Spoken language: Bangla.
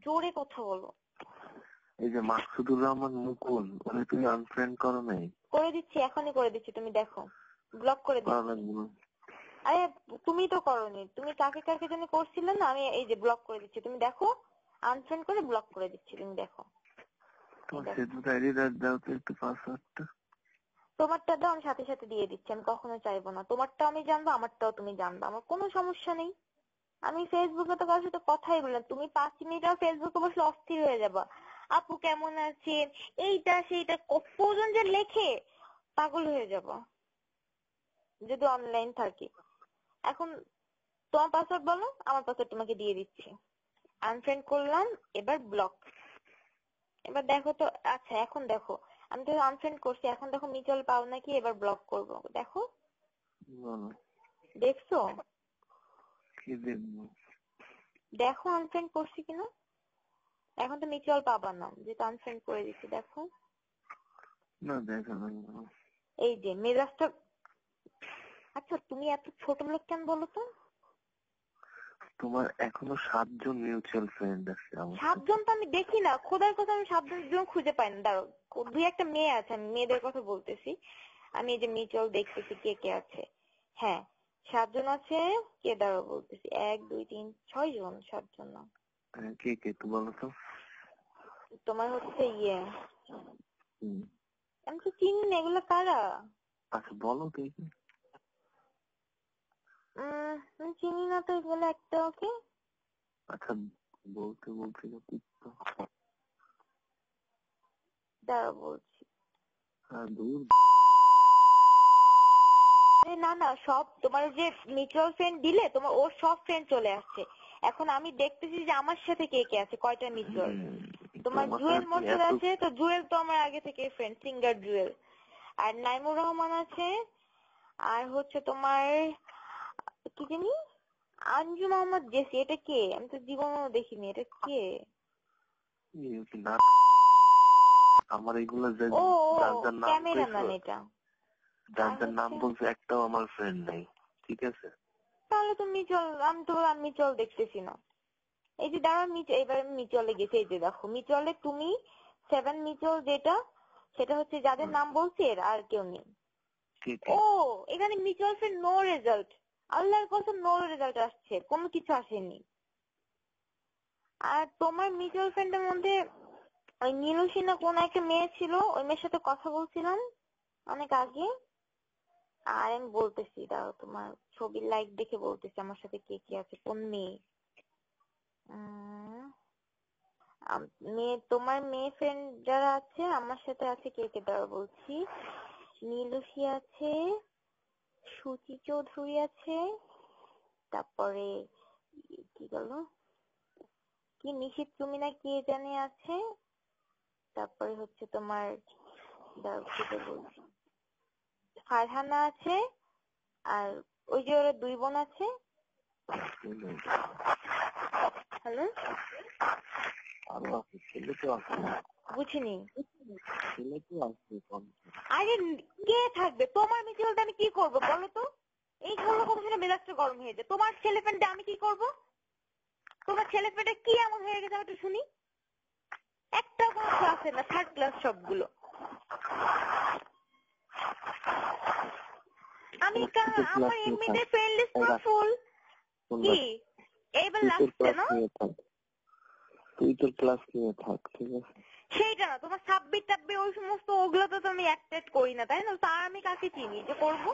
জোরে কথা বলো। এই যে মাকসুদুর রহমান মুকুল, ওরে তুমি আনফ্রেন্ড করো নাই? করে দিচ্ছি, এখনই করে দিচ্ছি, তুমি দেখো। ব্লক করে করা দিচ্ছি। লাগবে না। আরে তুমি তো করোনি, তুমি কাকে কাকে জানি করছিলে না, আমি এই যে ব্লক করে দিচ্ছি, তুমি দেখো। আনফ্রেন্ড করে ব্লক করে দিচ্ছি, তুমি দেখো। তোমার ফেসবুক আইডি দাও তো একটু, পাসওয়ার্ডটা। তোমারটা দাও, আমি সাথে সাথে দিয়ে দিচ্ছি। আমি কখনো চাইবো না তোমারটাও আমি জানবো, আমারটাও তুমি জানবো, আমার কোনো সমস্যা নেই। আমি ফেসবুকে তো কারোর সাথে কথাই বললাম, তুমি 5 মিনিট আর ফেসবুকে বসলে অস্থির হয়ে যাবা। আপু কেমন আছেন, এইটা সেইটা কতজন যে লেখে, পাগল হয়ে যাবো যদি অনলাইন থাকি। এখন তোমার পাসওয়ার্ড বলো, আমার পাসওয়ার্ড তোমাকে দিয়ে দিচ্ছি। আনফ্রেন্ড করলাম, এবার ব্লক। এবার দেখো তো, আচ্ছা এখন দেখো, আমি তো আনফ্রেন্ড করছি, এখন দেখো মিউচুয়াল পাও নাকি, এবার ব্লক করবো, দেখো। বলো দেখছো? কি দেখবো? দেখো আনফ্রেন্ড করছি কিনা। এখন তো মিউচুয়াল পাবা না, যেটা আনফ্রেন্ড করে দিচ্ছি, দেখো। না দেখা লাগবে না। এই যে মেজাজটা। আচ্ছা তুমি এত ছোট লোক কেন বলো তো? তোমার এখনো 7 জন মিউচুয়াল ফ্রেন্ড আছে আমার 7 জন তো আমি দেখি না, খোদার কথা আমি 7 জন খুঁজে পাই না। দাঁড়াও, দুই একটা মেয়ে আছে, আমি মেয়েদের কথা বলতেছি। আমি এই যে মিউচুয়াল দেখতেছি কে কে আছে। হ্যাঁ 7 জন আছে। কে, দাঁড়াও বলতেছি, 1 2 3 6 জন, 7 জন না। কে কে তো বলো তো। তোমার হচ্ছে ইয়ে, হুম, আমি তো চিনি না এগুলো কারা। আচ্ছা বলো কে কে। আমি চিনি না তো এগুলো একটা। ওকে আচ্ছা বলতে বলছিল তো। দাঁড়াও বলছি। দূর। না না, সব তোমার যে মিউচুয়াল ফ্রেন্ড দিলে, তোমার ওর সব ফ্রেন্ড চলে আসছে। এখন আমি দেখতেছি যে আমার সাথে কে কে আছে, কয়টা মিউচুয়াল। তোমার জুয়েল মোর্শেদ আছে, তো জুয়েল তো আমার আগে থেকে ফ্রেন্ড, সিঙ্গার জুয়েল। আর নাইমুর রহমান আছে। আর হচ্ছে তোমার কি জানি, আঞ্জু মোহাম্মদ জেসি, এটা কে? আমি তো জীবনেও দেখিনি, এটা কে? আমার এগুলো ও যার যার নাম ক্যামেরাম্যান এটা। যার আর যার নাম হচ্ছে, বলছে একটাও আমার ফ্রেন্ড নাই, ঠিক আছে? তাহলে তো মিউচুয়াল, আমি মিউচুয়াল দেখতেছি না। এই যে দাঁড়া, এবার মিউচুয়ালে গেছে, এই যে দেখো মিউচুয়ালে তুমি 7 মিউচুয়াল যেটা, সেটা হচ্ছে যাদের নাম বলছি এর আর কেউ নেই। ও এখানে মিউচুয়াল ফ্রেন্ড নো রেজাল্ট, আল্লাহর কসম নো রেজাল্ট আসছে, কোনো কিছু আসেনি। আর তোমার মিউচুয়াল ফ্রেন্ডের মধ্যে ওই নীলুসিনা কোন একটা মেয়ে ছিল, ওই মেয়ের সাথে কথা বলছিলাম অনেক আগে। আর আমি বলতেছি, দাঁড়াও তোমার ছবির লাইক দেখে বলতেছি আমার সাথে কে কে আছে, কোন মেয়ে। মেয়ে, তোমার মেয়ে ফ্রেন্ড যারা আছে আমার সাথে আছে কে কে, দাঁড়াও বলছি। নীলুসি আছে, সুচি চৌধুরী আছে, তারপরে কি গেল, কি নিশিত তুমি না কে জানে আছে, তারপরে হচ্ছে তোমার, দাঁড়াও কি বলছি, ফারহানা আছে। আর ওই যে ওরা 2 বোন আছে। হ্যালো, আরো আছে, ছেলে তো আছে। বুঝিনি। ছেলে তো আছে। আরে কে থাকবে তোমার মিউচুয়ালটা, আমি কি করবো বলো তো? এইগুলো কথা শুনে মেজাজটা গরম হয়ে যায়। তোমার ছেলে ফ্রেন্ডে আমি কি করব? তোমার ছেলে ফ্রেন্ডে কি এমন হয়ে গেছে আমি একটু শুনি। একটা কোনো ক্লাসে না, 3rd ক্লাস সবগুলো। আমি আমার এমনিতে ফ্রেন্ড লিস্ট পুরো ফুল। কি এইবার লাস্টে না, তুই তোর ক্লাস নিয়ে থাক, ঠিক আছে? সেইটা না, তোমার সাবমিট টাবমিট ওই সমস্ত, ওগুলো তো আমি অ্যাক্টেড করি না, তাই না? তা আমি কাকে চিনি যে করবো?